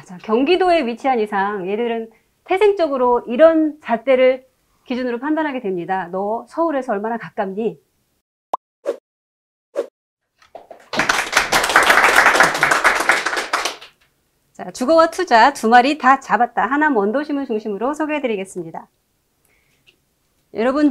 자, 경기도에 위치한 이상 얘들은 태생적으로 이런 잣대를 기준으로 판단하게 됩니다. 너 서울에서 얼마나 가깝니? 자, 주거와 투자 두 마리 다 잡았다. 하남 원도심을 중심으로 소개해드리겠습니다. 여러분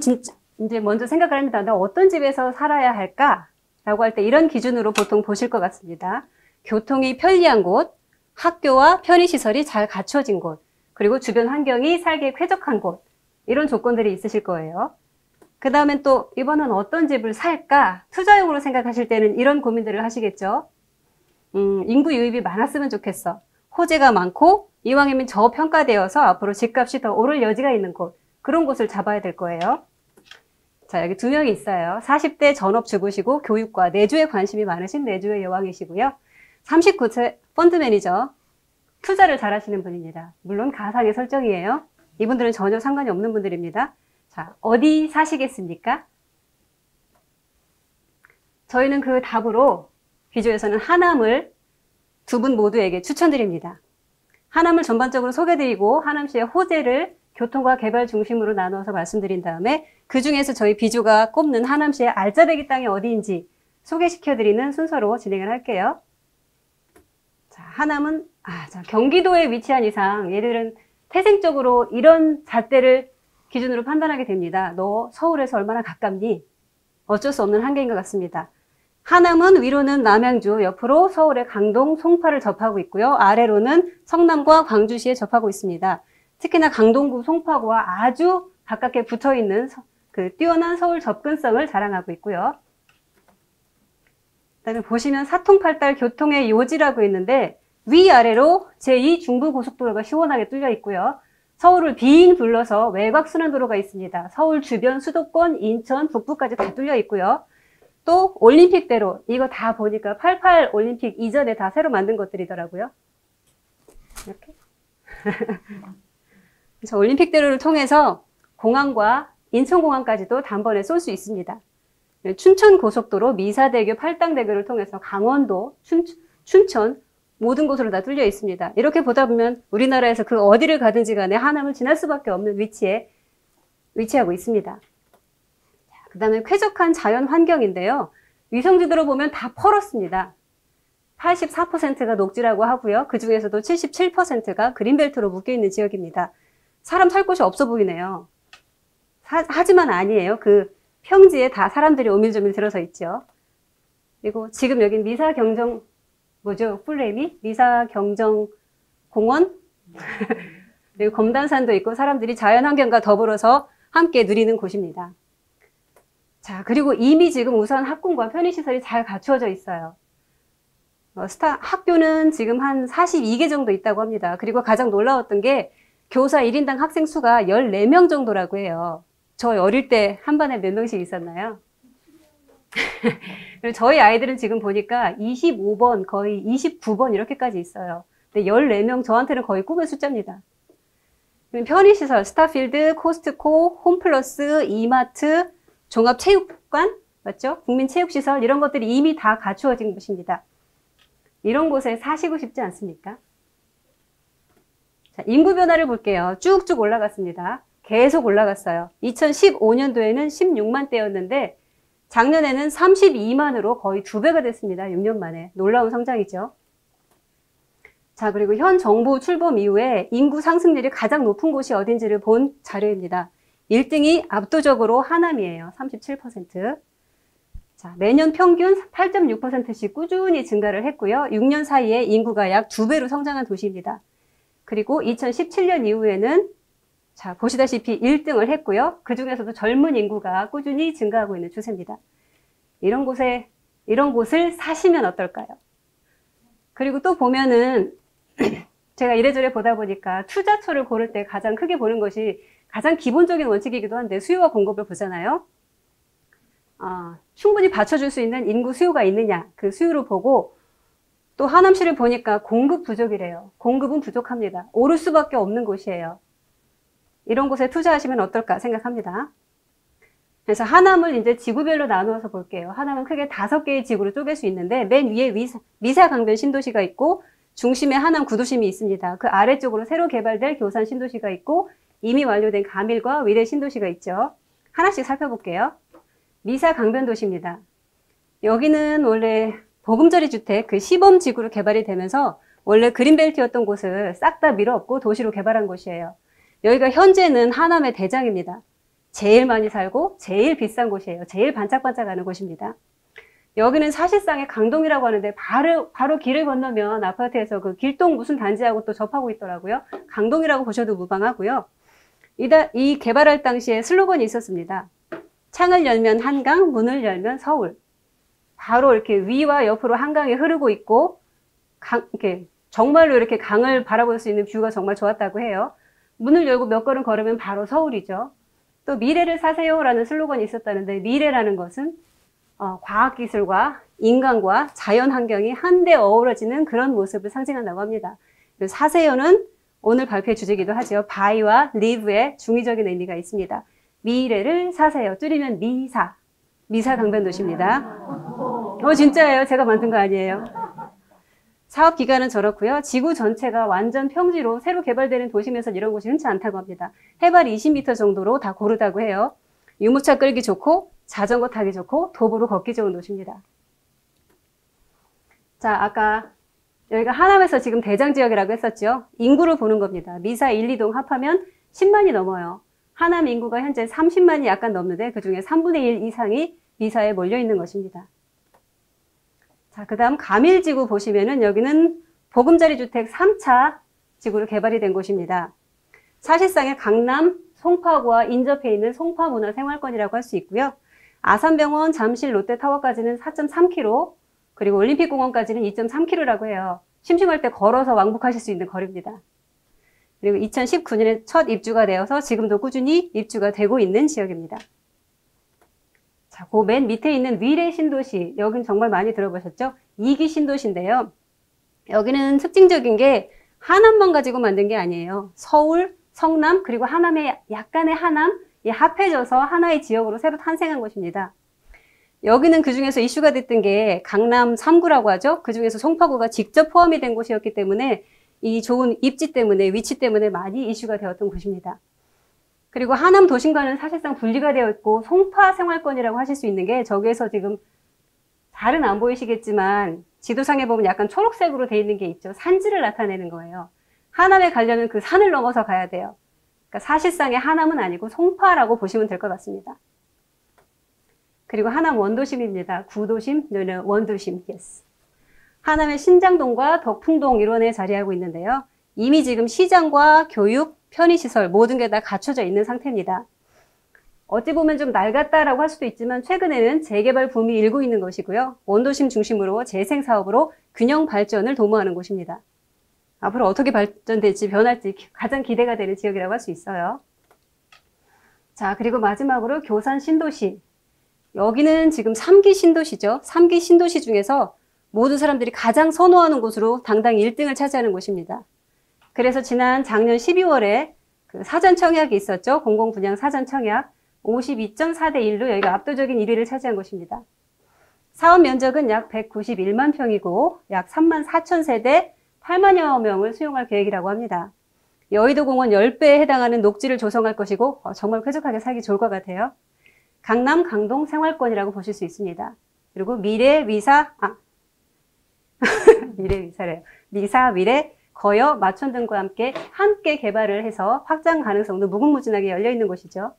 이제 먼저 생각을 합니다. 나 어떤 집에서 살아야 할까? 라고 할 때 이런 기준으로 보통 보실 것 같습니다. 교통이 편리한 곳, 학교와 편의시설이 잘 갖춰진 곳, 그리고 주변 환경이 살기에 쾌적한 곳, 이런 조건들이 있으실 거예요. 그 다음엔 또 이번엔 어떤 집을 살까? 투자용으로 생각하실 때는 이런 고민들을 하시겠죠. 인구 유입이 많았으면 좋겠어. 호재가 많고 이왕이면 저평가되어서 앞으로 집값이 더 오를 여지가 있는 곳, 그런 곳을 잡아야 될 거예요. 자, 여기 두 명이 있어요. 40대 전업주부시고 교육과 내주에 관심이 많으신 내주의 여왕이시고요. 39세 펀드 매니저, 투자를 잘하시는 분입니다. 물론 가상의 설정이에요. 이분들은 전혀 상관이 없는 분들입니다. 자, 어디 사시겠습니까? 저희는 그 답으로 비조에서는 하남을 두 분 모두에게 추천드립니다. 하남을 전반적으로 소개드리고 하남시의 호재를 교통과 개발 중심으로 나눠서 말씀드린 다음에 그 중에서 저희 비조가 꼽는 하남시의 알짜배기 땅이 어디인지 소개시켜드리는 순서로 진행을 할게요. 자, 하남은 자, 경기도에 위치한 이상 얘들은 태생적으로 이런 잣대를 기준으로 판단하게 됩니다. 너 서울에서 얼마나 가깝니? 어쩔 수 없는 한계인 것 같습니다. 하남은 위로는 남양주, 옆으로 서울의 강동, 송파를 접하고 있고요. 아래로는 성남과 광주시에 접하고 있습니다. 특히나 강동구, 송파구와 아주 가깝게 붙어있는 그 뛰어난 서울 접근성을 자랑하고 있고요. 그다음에 보시면 사통팔달 교통의 요지라고 있는데 위아래로 제2중부고속도로가 시원하게 뚫려 있고요. 서울을 빙 둘러서 외곽순환도로가 있습니다. 서울 주변 수도권, 인천, 북부까지 다 뚫려 있고요. 또 올림픽대로, 이거 다 보니까 88 올림픽 이전에 다 새로 만든 것들이더라고요. 이렇게. 그래서 올림픽대로를 통해서 공항과 인천공항까지도 단번에 쏠 수 있습니다. 춘천고속도로, 미사대교, 팔당대교를 통해서 강원도, 춘천 모든 곳으로 다 뚫려 있습니다. 이렇게 보다 보면 우리나라에서 그 어디를 가든지 간에 하남을 지날 수밖에 없는 위치에 위치하고 있습니다. 그 다음에 쾌적한 자연 환경인데요. 위성지도로 보면 다 펄었습니다. 84%가 녹지라고 하고요. 그 중에서도 77%가 그린벨트로 묶여있는 지역입니다. 사람 살 곳이 없어 보이네요. 하지만 아니에요. 그 평지에 다 사람들이 오밀조밀 들어서 있죠. 그리고 지금 여긴 미사경정, 뭐죠? 풀네임이? 미사경정공원? 그리고 검단산도 있고 사람들이 자연환경과 더불어서 함께 누리는 곳입니다. 자, 그리고 이미 지금 우선 학군과 편의시설이 잘 갖추어져 있어요. 학교는 지금 한 42개 정도 있다고 합니다. 그리고 가장 놀라웠던 게 교사 1인당 학생 수가 14명 정도라고 해요. 저 어릴 때 한 반에 몇 명씩 있었나요? 그리고 저희 아이들은 지금 보니까 25번, 거의 29번 이렇게까지 있어요. 근데 14명 저한테는 거의 꿈의 숫자입니다. 편의시설, 스타필드, 코스트코, 홈플러스, 이마트, 종합체육관, 맞죠? 국민체육시설 이런 것들이 이미 다 갖추어진 곳입니다. 이런 곳에 사시고 싶지 않습니까? 자, 인구 변화를 볼게요. 쭉쭉 올라갔습니다. 계속 올라갔어요. 2015년도에는 16만 대였는데 작년에는 32만으로 거의 2배가 됐습니다. 6년 만에. 놀라운 성장이죠. 자, 그리고 현 정부 출범 이후에 인구 상승률이 가장 높은 곳이 어딘지를 본 자료입니다. 1등이 압도적으로 하남이에요. 37%. 자, 매년 평균 8.6%씩 꾸준히 증가를 했고요. 6년 사이에 인구가 약 2배로 성장한 도시입니다. 그리고 2017년 이후에는 자, 보시다시피 1등을 했고요. 그 중에서도 젊은 인구가 꾸준히 증가하고 있는 추세입니다. 이런 곳을 사시면 어떨까요? 그리고 또 보면은 제가 이래저래 보다 보니까 투자처를 고를 때 가장 크게 보는 것이 가장 기본적인 원칙이기도 한데 수요와 공급을 보잖아요. 충분히 받쳐줄 수 있는 인구 수요가 있느냐, 그 수요를 보고 또 하남시를 보니까 공급 부족이래요. 공급은 부족합니다. 오를 수밖에 없는 곳이에요. 이런 곳에 투자하시면 어떨까 생각합니다. 그래서 하남을 이제 지구별로 나누어서 볼게요. 하남은 크게 5개의 지구로 쪼갤 수 있는데 맨 위에 미사강변 신도시가 있고 중심에 하남 구도심이 있습니다. 그 아래쪽으로 새로 개발될 교산 신도시가 있고 이미 완료된 가밀과 위례 신도시가 있죠. 하나씩 살펴볼게요. 미사 강변도시입니다. 여기는 원래 보금자리 주택 그 시범지구로 개발이 되면서 원래 그린벨트였던 곳을 싹 다 밀어엎고 도시로 개발한 곳이에요. 여기가 현재는 하남의 대장입니다. 제일 많이 살고 제일 비싼 곳이에요. 제일 반짝반짝하는 곳입니다. 여기는 사실상의 강동이라고 하는데 바로 길을 건너면 아파트에서 그 길동 무슨 단지하고 또 접하고 있더라고요. 강동이라고 보셔도 무방하고요. 이 개발할 당시에 슬로건이 있었습니다. 창을 열면 한강, 문을 열면 서울. 바로 이렇게 위와 옆으로 한강이 흐르고 있고 이렇게 정말로 이렇게 강을 바라볼 수 있는 뷰가 정말 좋았다고 해요. 문을 열고 몇 걸음 걸으면 바로 서울이죠. 또 미래를 사세요라는 슬로건이 있었다는데 미래라는 것은 과학기술과 인간과 자연환경이 한데 어우러지는 그런 모습을 상징한다고 합니다. 사세요는 오늘 발표의 주제이기도 하죠. buy와 live의 중의적인 의미가 있습니다. 미래를 사세요. 줄이면 미사. 미사 강변도시입니다. 진짜예요. 제가 만든 거 아니에요. 사업 기간은 저렇고요. 지구 전체가 완전 평지로 새로 개발되는 도심에서 이런 곳이 흔치 않다고 합니다. 해발 20m 정도로 다 고르다고 해요. 유모차 끌기 좋고 자전거 타기 좋고 도보로 걷기 좋은 도시입니다. 자, 아까 여기가 하남에서 지금 대장지역이라고 했었죠. 인구를 보는 겁니다. 미사 1, 2동 합하면 10만이 넘어요. 하남 인구가 현재 30만이 약간 넘는데 그중에 3분의 1 이상이 미사에 몰려 있는 것입니다. 자, 그 다음 가밀지구 보시면은 여기는 보금자리 주택 3차 지구로 개발이 된 곳입니다. 사실상의 강남 송파구와 인접해 있는 송파문화생활권이라고 할 수 있고요. 아산병원, 잠실, 롯데타워까지는 4.3km, 그리고 올림픽공원까지는 2.3km라고 해요. 심심할 때 걸어서 왕복하실 수 있는 거리입니다. 그리고 2019년에 첫 입주가 되어서 지금도 꾸준히 입주가 되고 있는 지역입니다. 자, 그 맨 밑에 있는 위례 신도시, 여긴 정말 많이 들어보셨죠? 2기 신도시인데요. 여기는 특징적인 게 하남만 가지고 만든 게 아니에요. 서울, 성남, 그리고 하남의 약간의 하남, 이 합해져서 하나의 지역으로 새로 탄생한 곳입니다. 여기는 그 중에서 이슈가 됐던 게 강남 3구라고 하죠. 그 중에서 송파구가 직접 포함이 된 곳이었기 때문에 이 좋은 입지 때문에, 위치 때문에 많이 이슈가 되었던 곳입니다. 그리고 하남 도심과는 사실상 분리가 되어 있고 송파 생활권이라고 하실 수 있는 게 저기에서 지금 잘은 안 보이시겠지만 지도상에 보면 약간 초록색으로 되어 있는 게 있죠. 산지를 나타내는 거예요. 하남에 가려면 그 산을 넘어서 가야 돼요. 그러니까 사실상의 하남은 아니고 송파라고 보시면 될 것 같습니다. 그리고 하남 원도심입니다. 구도심, 원도심, yes. 하남의 신장동과 덕풍동 일원에 자리하고 있는데요. 이미 지금 시장과 교육, 편의시설 모든 게 다 갖춰져 있는 상태입니다. 어찌 보면 좀 낡았다라고 할 수도 있지만 최근에는 재개발 붐이 일고 있는 것이고요. 원도심 중심으로 재생사업으로 균형 발전을 도모하는 곳입니다. 앞으로 어떻게 발전될지 변할지 가장 기대가 되는 지역이라고 할 수 있어요. 자, 그리고 마지막으로 교산 신도시. 여기는 지금 3기 신도시죠. 3기 신도시 중에서 모든 사람들이 가장 선호하는 곳으로 당당히 1등을 차지하는 곳입니다. 그래서 작년 12월에 그 사전 청약이 있었죠. 공공분양 사전 청약 52.4대 1로 여기가 압도적인 1위를 차지한 곳입니다. 사업 면적은 약 191만 평이고 약 3만 4천 세대 8만여 명을 수용할 계획이라고 합니다. 여의도 공원 10배에 해당하는 녹지를 조성할 것이고 정말 쾌적하게 살기 좋을 것 같아요. 강남, 강동 생활권이라고 보실 수 있습니다. 그리고 미래, 위사, 미래, 거여, 마촌 등과 함께 개발을 해서 확장 가능성도 무궁무진하게 열려있는 곳이죠.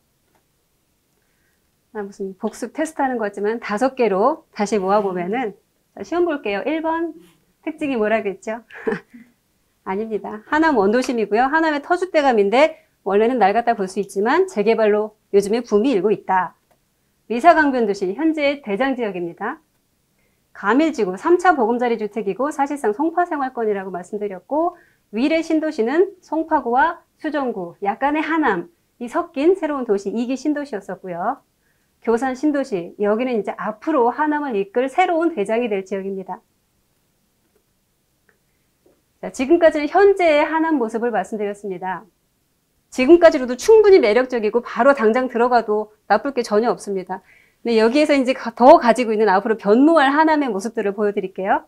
무슨 복습 테스트하는 것 같지만 5개로 다시 모아보면은 시험 볼게요. 1번 특징이 뭐라겠죠? 아닙니다. 하남 원도심이고요. 하남의 터줏대감인데 원래는 낡았다 볼 수 있지만 재개발로 요즘에 붐이 일고 있다. 미사강변도시 현재의 대장지역입니다. 가밀지구 3차 보금자리 주택이고 사실상 송파생활권이라고 말씀드렸고 위례 신도시는 송파구와 수정구, 약간의 하남이 섞인 새로운 도시 2기 신도시였었고요. 교산 신도시, 여기는 이제 앞으로 하남을 이끌 새로운 대장이 될 지역입니다. 자, 지금까지는 현재의 하남 모습을 말씀드렸습니다. 지금까지로도 충분히 매력적이고 바로 당장 들어가도 나쁠 게 전혀 없습니다. 근데 여기에서 이제 더 가지고 있는 앞으로 변모할 하남의 모습들을 보여드릴게요.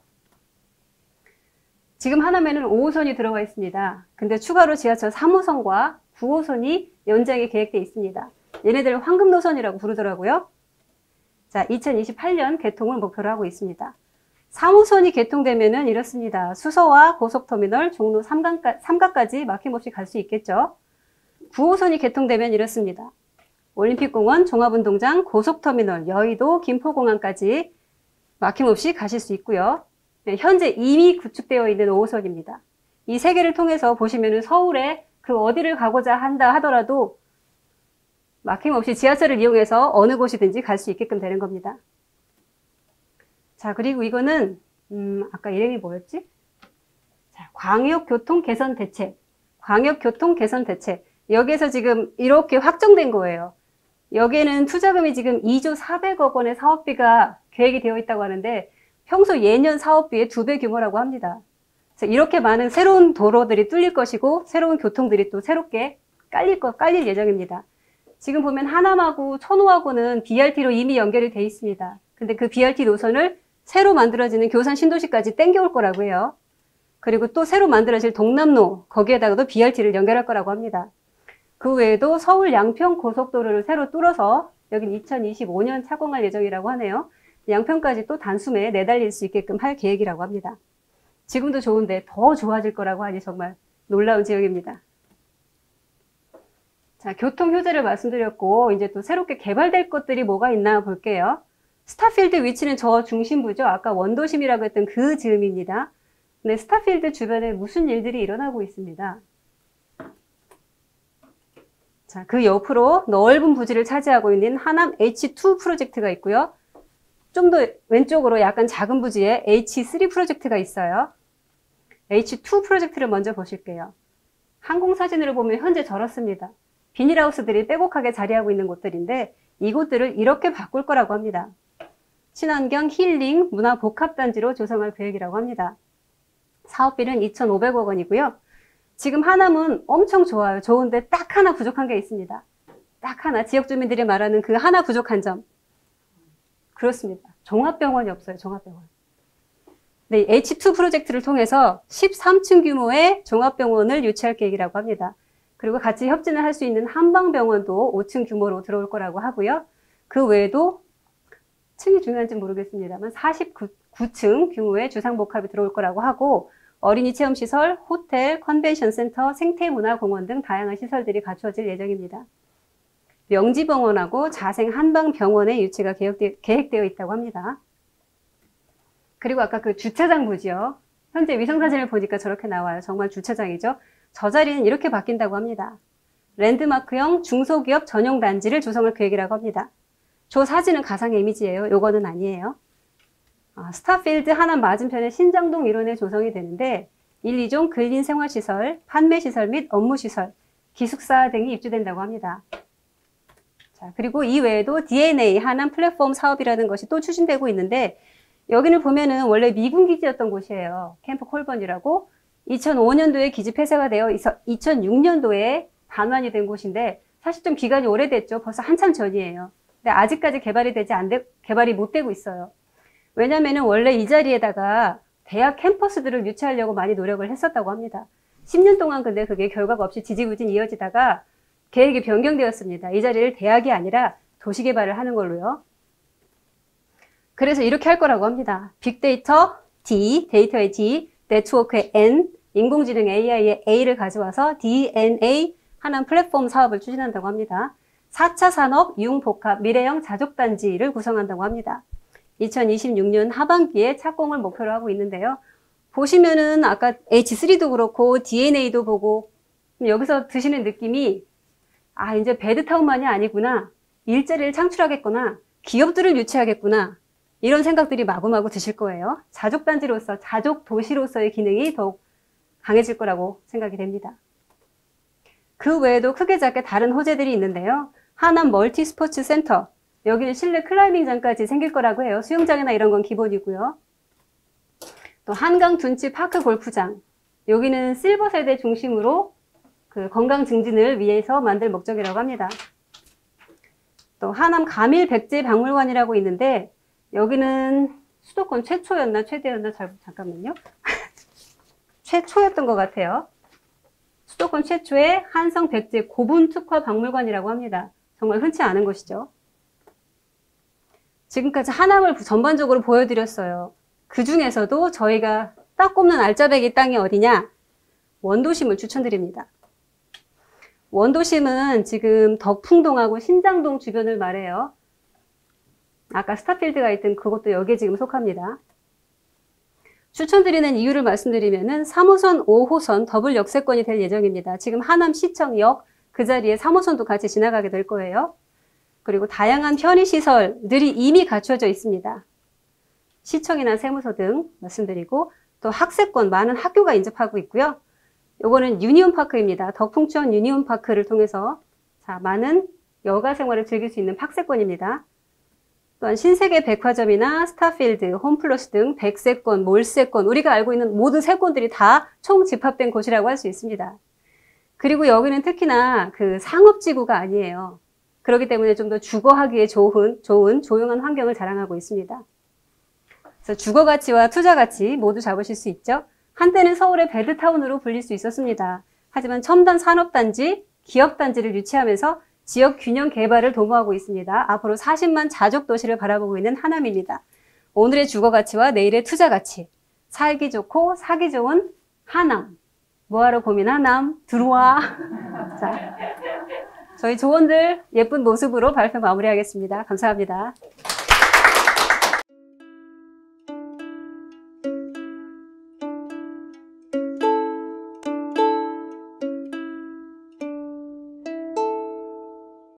지금 하남에는 5호선이 들어가 있습니다. 근데 추가로 지하철 3호선과 9호선이 연장이 계획되어 있습니다. 얘네들을 황금 노선이라고 부르더라고요. 자, 2028년 개통을 목표로 하고 있습니다. 3호선이 개통되면은 이렇습니다. 수서와 고속터미널, 종로 3가까지 막힘없이 갈 수 있겠죠. 9호선이 개통되면 이렇습니다. 올림픽공원, 종합운동장, 고속터미널, 여의도, 김포공항까지 막힘없이 가실 수 있고요. 네, 현재 이미 구축되어 있는 5호선입니다. 이 세 개를 통해서 보시면은 서울에 그 어디를 가고자 한다 하더라도 막힘없이 지하철을 이용해서 어느 곳이든지 갈 수 있게끔 되는 겁니다. 자, 그리고 이거는 아까 이름이 뭐였지? 자, 광역교통 개선 대책. 광역교통 개선 대책. 여기에서 지금 이렇게 확정된 거예요. 여기에는 투자금이 지금 2조 400억 원의 사업비가 계획이 되어 있다고 하는데 평소 예년 사업비의 2배 규모라고 합니다. 그래서 이렇게 많은 새로운 도로들이 뚫릴 것이고 새로운 교통들이 또 새롭게 깔릴 예정입니다. 지금 보면 하남하고 천호하고는 BRT로 이미 연결이 돼 있습니다. 근데 그 BRT 노선을 새로 만들어지는 교산 신도시까지 땡겨올 거라고 해요. 그리고 또 새로 만들어질 동남로, 거기에다가도 BRT를 연결할 거라고 합니다. 그 외에도 서울 양평 고속도로를 새로 뚫어서 여긴 2025년 착공할 예정이라고 하네요. 양평까지 또 단숨에 내달릴 수 있게끔 할 계획이라고 합니다. 지금도 좋은데 더 좋아질 거라고 하니 정말 놀라운 지역입니다. 자, 교통 효자를 말씀드렸고 이제 또 새롭게 개발될 것들이 뭐가 있나 볼게요. 스타필드 위치는 저 중심부죠. 아까 원도심이라고 했던 그 즈음입니다. 근데 스타필드 주변에 무슨 일들이 일어나고 있습니다. 자, 그 옆으로 넓은 부지를 차지하고 있는 하남 H2 프로젝트가 있고요. 좀 더 왼쪽으로 약간 작은 부지에 H3 프로젝트가 있어요. H2 프로젝트를 먼저 보실게요. 항공사진으로 보면 현재 저렇습니다. 비닐하우스들이 빼곡하게 자리하고 있는 곳들인데 이곳들을 이렇게 바꿀 거라고 합니다. 친환경 힐링 문화복합단지로 조성할 계획이라고 합니다. 사업비는 2,500억 원이고요. 지금 하남은 엄청 좋아요. 좋은데 딱 하나 부족한 게 있습니다. 딱 하나, 지역 주민들이 말하는 그 하나 부족한 점. 그렇습니다. 종합병원이 없어요. 종합병원. 네, H2 프로젝트를 통해서 13층 규모의 종합병원을 유치할 계획이라고 합니다. 그리고 같이 협진을 할 수 있는 한방병원도 5층 규모로 들어올 거라고 하고요. 그 외에도 층이 중요한지 모르겠습니다만 49층 규모의 주상복합이 들어올 거라고 하고 어린이 체험시설, 호텔, 컨벤션센터, 생태문화공원 등 다양한 시설들이 갖추어질 예정입니다. 명지병원하고 자생한방병원의 유치가 계획되어 있다고 합니다. 그리고 아까 그 주차장 부지요. 현재 위성사진을 보니까 저렇게 나와요. 정말 주차장이죠. 저 자리는 이렇게 바뀐다고 합니다. 랜드마크형 중소기업 전용 단지를 조성할 계획이라고 합니다. 저 사진은 가상의 이미지예요. 요거는 아니에요. 스타필드 하남 맞은편에 신장동 일원에 조성이 되는데 1, 2종 근린생활시설, 판매시설 및 업무시설, 기숙사 등이 입주된다고 합니다. 자, 그리고 이 외에도 DNA 하남 플랫폼 사업이라는 것이 또 추진되고 있는데 여기는 보면은 원래 미군 기지였던 곳이에요. 캠프 콜번이라고 2005년도에 기지 폐쇄가 되어 있어 2006년도에 반환이 된 곳인데 사실 좀 기간이 오래됐죠. 벌써 한참 전이에요. 근데 아직까지 개발이 못 되고 있어요. 왜냐면은 원래 이 자리에다가 대학 캠퍼스들을 유치하려고 많이 노력을 했었다고 합니다. 10년 동안 근데 그게 결과가 없이 지지부진 이어지다가 계획이 변경되었습니다. 이 자리를 대학이 아니라 도시개발을 하는 걸로요. 그래서 이렇게 할 거라고 합니다. 빅데이터 D, 데이터의 D, 네트워크의 N, 인공지능 AI의 A를 가져와서 DNA 하남 플랫폼 사업을 추진한다고 합니다. 4차 산업 융복합 미래형 자족단지를 구성한다고 합니다. 2026년 하반기에 착공을 목표로 하고 있는데요. 보시면은 아까 H3도 그렇고 DNA도 보고 여기서 드시는 느낌이 이제 베드타운만이 아니구나. 일자리를 창출하겠구나. 기업들을 유치하겠구나. 이런 생각들이 마구마구 드실 거예요. 자족단지로서, 자족도시로서의 기능이 더욱 강해질 거라고 생각이 됩니다. 그 외에도 크게 작게 다른 호재들이 있는데요. 하남 멀티스포츠 센터. 여기는 실내 클라이밍장까지 생길 거라고 해요. 수영장이나 이런 건 기본이고요. 또 한강 둔치 파크 골프장. 여기는 실버 세대 중심으로 그 건강 증진을 위해서 만들 목적이라고 합니다. 또 하남 가밀 백제 박물관이라고 있는데 여기는 수도권 최초였나 최대였나 잠깐만요. 최초였던 것 같아요. 수도권 최초의 한성 백제 고분 특화 박물관이라고 합니다. 정말 흔치 않은 곳이죠. 지금까지 하남을 전반적으로 보여드렸어요. 그 중에서도 저희가 딱 꼽는 알짜배기 땅이 어디냐? 원도심을 추천드립니다. 원도심은 지금 덕풍동하고 신장동 주변을 말해요. 아까 스타필드가 있던 그것도 여기에 지금 속합니다. 추천드리는 이유를 말씀드리면은 3호선, 5호선 더블 역세권이 될 예정입니다. 지금 하남시청역 그 자리에 3호선도 같이 지나가게 될 거예요. 그리고 다양한 편의시설들이 이미 갖춰져 있습니다. 시청이나 세무서 등 말씀드리고 또 학세권 많은 학교가 인접하고 있고요. 요거는 유니온파크입니다. 덕풍천 유니온파크를 통해서 자, 많은 여가 생활을 즐길 수 있는 학세권입니다. 또한 신세계 백화점이나 스타필드, 홈플러스 등 백세권, 몰세권, 우리가 알고 있는 모든 세권들이 다 총 집합된 곳이라고 할 수 있습니다. 그리고 여기는 특히나 그 상업지구가 아니에요. 그렇기 때문에 좀 더 주거하기에 좋은 조용한 환경을 자랑하고 있습니다. 그래서 주거가치와 투자가치 모두 잡으실 수 있죠. 한때는 서울의 배드타운으로 불릴 수 있었습니다. 하지만 첨단 산업단지, 기업단지를 유치하면서 지역 균형 개발을 도모하고 있습니다. 앞으로 40만 자족 도시를 바라보고 있는 하남입니다. 오늘의 주거가치와 내일의 투자가치, 살기 좋고 사기 좋은 하남. 뭐하러 고민 하남? 들어와. 자, 저희 조원들 예쁜 모습으로 발표 마무리하겠습니다. 감사합니다.